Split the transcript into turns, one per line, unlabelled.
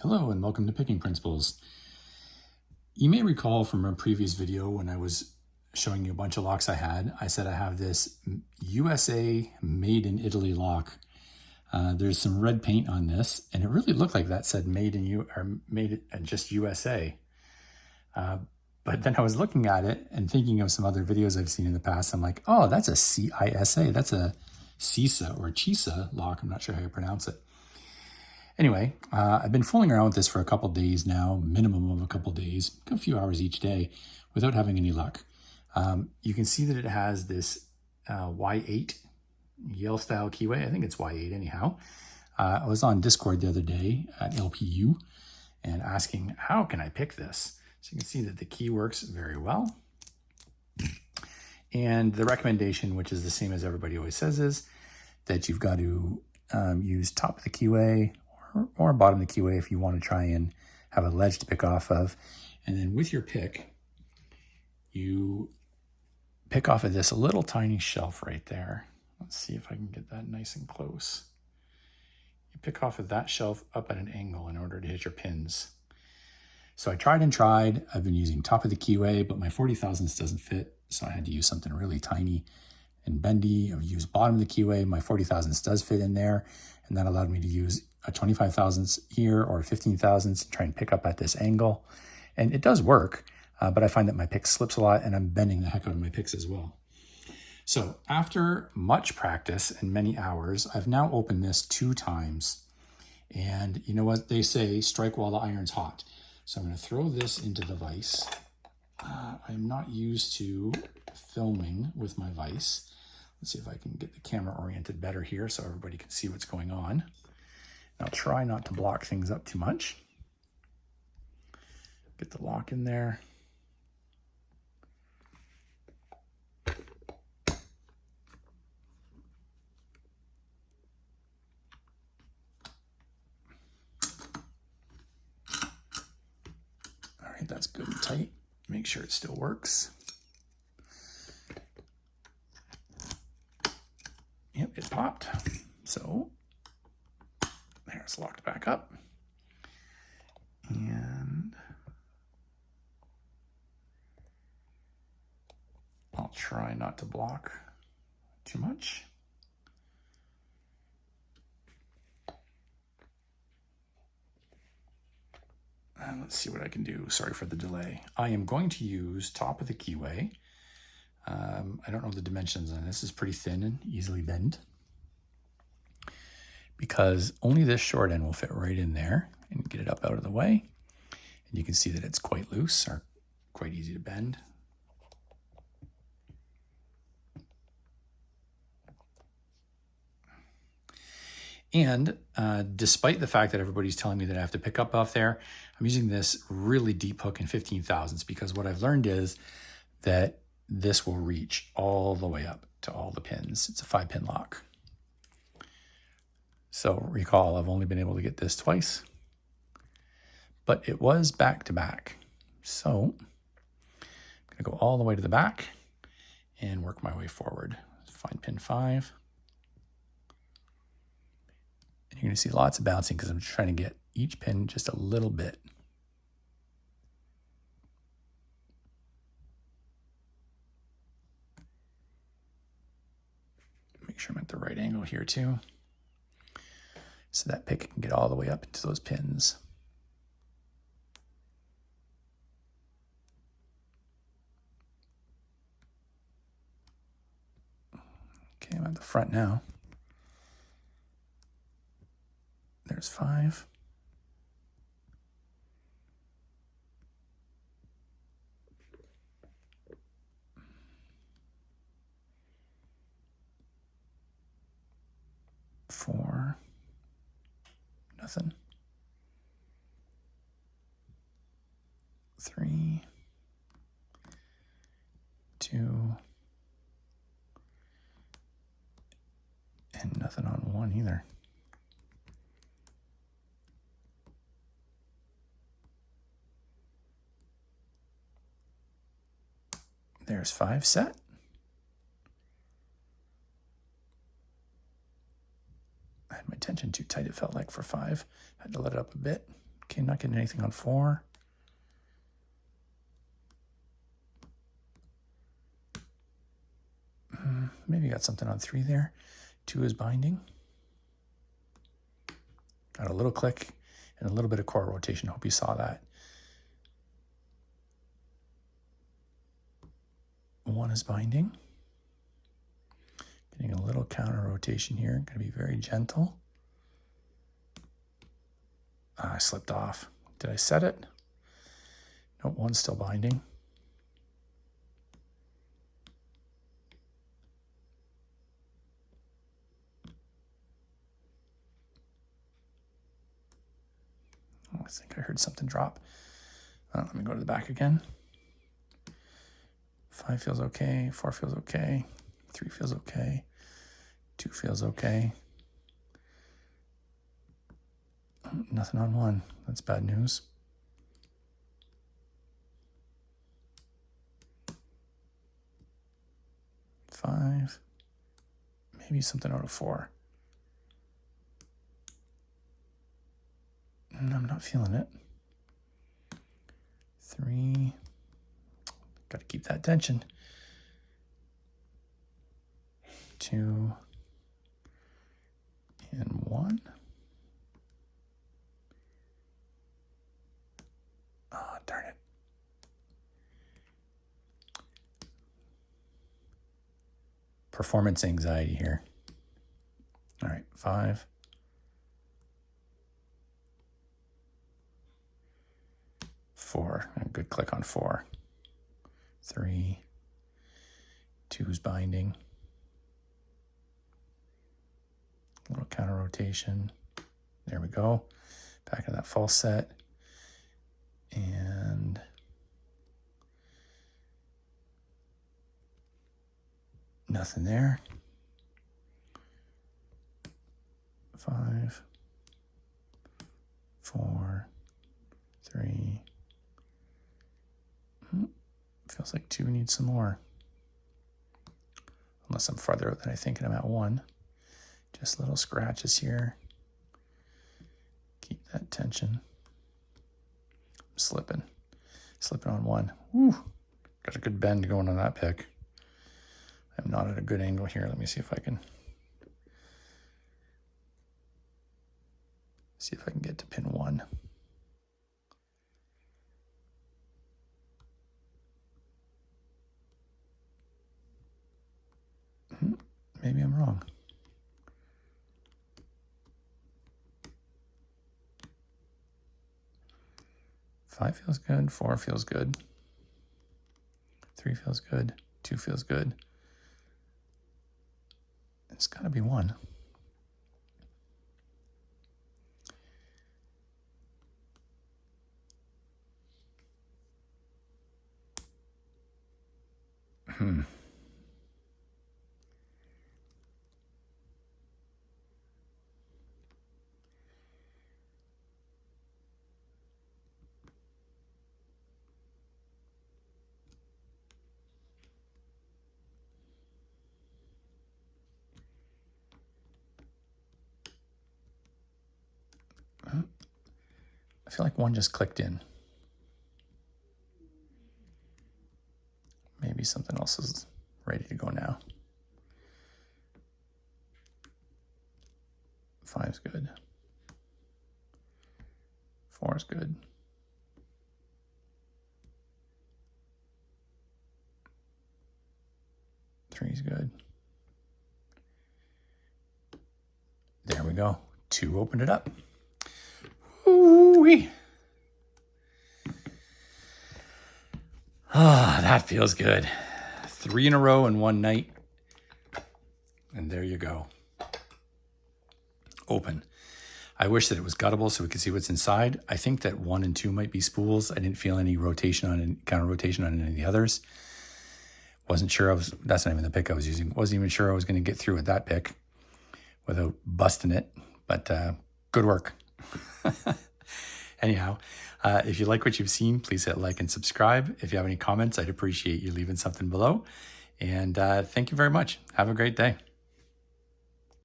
Hello and welcome to Picking Principles. You may recall from a previous video when I was showing you a bunch of locks I had, I said I have this USA Made in Italy lock. There's some red paint on this and it really looked like that said made just USA. But then I was looking at it and thinking of some other videos I've seen in the past. I'm like, oh, that's a CISA. That's a CISA or CISA lock. I'm not sure how you pronounce it. Anyway, I've been fooling around with this for a couple days now, minimum of a couple days, a few hours each day, without having any luck. You can see that it has this Y8 Yale style keyway. I think it's Y8 anyhow. I was on Discord the other day at LPU and asking, how can I pick this? So you can see that the key works very well. And the recommendation, which is the same as everybody always says, is that you've got to use top of the keyway or bottom of the keyway if you want to try and have a ledge to pick off of. And then with your pick, you pick off of this little tiny shelf right there. Let's see if I can get that nice and close. You pick off of that shelf up at an angle in order to hit your pins. So I tried and tried. I've been using top of the keyway, but my 40 thousandths doesn't fit. So I had to use something really tiny and bendy. I've used bottom of the keyway. My 40 thousandths does fit in there. And that allowed me to use a 25 thousandths here or 15 thousandths and try and pick up at this angle. And it does work, but I find that my pick slips a lot and I'm bending the heck out of my picks as well. So after much practice and many hours, I've now opened this 2 times. And you know what they say, strike while the iron's hot. So I'm going to throw this into the vise. I'm not used to filming with my vise. Let's see if I can get the camera oriented better here so everybody can see what's going on. I'll try not to block things up too much. Get the lock in there. All right, that's good and tight. Make sure it still works. Yep, it popped. So there, it's locked back up. And I'll try not to block too much. And let's see what I can do. Sorry for the delay. I am going to use top of the keyway. I don't know the dimensions on this. It's pretty thin and easily bend because only this short end will fit right in there and get it up out of the way. And you can see that it's quite loose or quite easy to bend. And despite the fact that everybody's telling me that I have to pick up off there, I'm using this really deep hook in 15 thousandths because what I've learned is that this will reach all the way up to all the pins. It's a 5-pin lock. So recall, I've only been able to get this twice, but it was back to back. So I'm going to go all the way to the back and work my way forward. Find pin 5. And you're going to see lots of bouncing because I'm trying to get each pin just a little bit. Make sure I'm at the right angle here too. So that pick can get all the way up into those pins. Okay, I'm at the front now. There's 5. Four. Nothing. 3. 2. And nothing on 1 either. There's 5 set. I had my tension too tight, it felt like, for 5. Had to let it up a bit. Okay, not getting anything on 4. Maybe got something on 3 there. 2 is binding. Got a little click and a little bit of core rotation. Hope you saw that. 1 is binding. Getting a little counter rotation here. Going to be very gentle. I slipped off. Did I set it? Nope, 1's still binding. Oh, I think I heard something drop. Let me go to the back again. 5 feels okay. 4 feels okay. 3 feels okay. 2 feels okay. Nothing on 1. That's bad news. Five. Maybe something out of 4. I'm not feeling it. 3. Got to keep that tension. 2 and 1. Oh, darn it. Performance anxiety here. All right, 5. 4. A good click on 4. 3. 2's binding. A little counter rotation. There we go. Back in that false set. And nothing there. 5, 4, 3. Feels like 2 needs some more. Unless I'm farther out than I think and I'm at 1. Just little scratches here. Keep that tension. I'm slipping on 1. Woo. Got a good bend going on that pick. I'm not at a good angle here. Let me see if I can get to pin 1. Maybe I'm wrong. 5 feels good. 4 feels good. 3 feels good. 2 feels good. It's got to be 1. I feel like 1 just clicked in. Maybe something else is ready to go now. 5's good. 4's good. 3's good. There we go. 2 opened it up. Ooh-wee. Ah, that feels good. 3 in a row in one night. And there you go. Open. I wish that it was guttable so we could see what's inside. I think that 1 and 2 might be spools. I didn't feel any rotation on counter rotation on any of the others. Wasn't sure that's not even the pick I was using. Wasn't even sure I was going to get through with that pick without busting it. But good work. Anyhow, if you like what you've seen, please hit like and subscribe. If you have any comments, I'd appreciate you leaving something below. And thank you very much. Have a great day.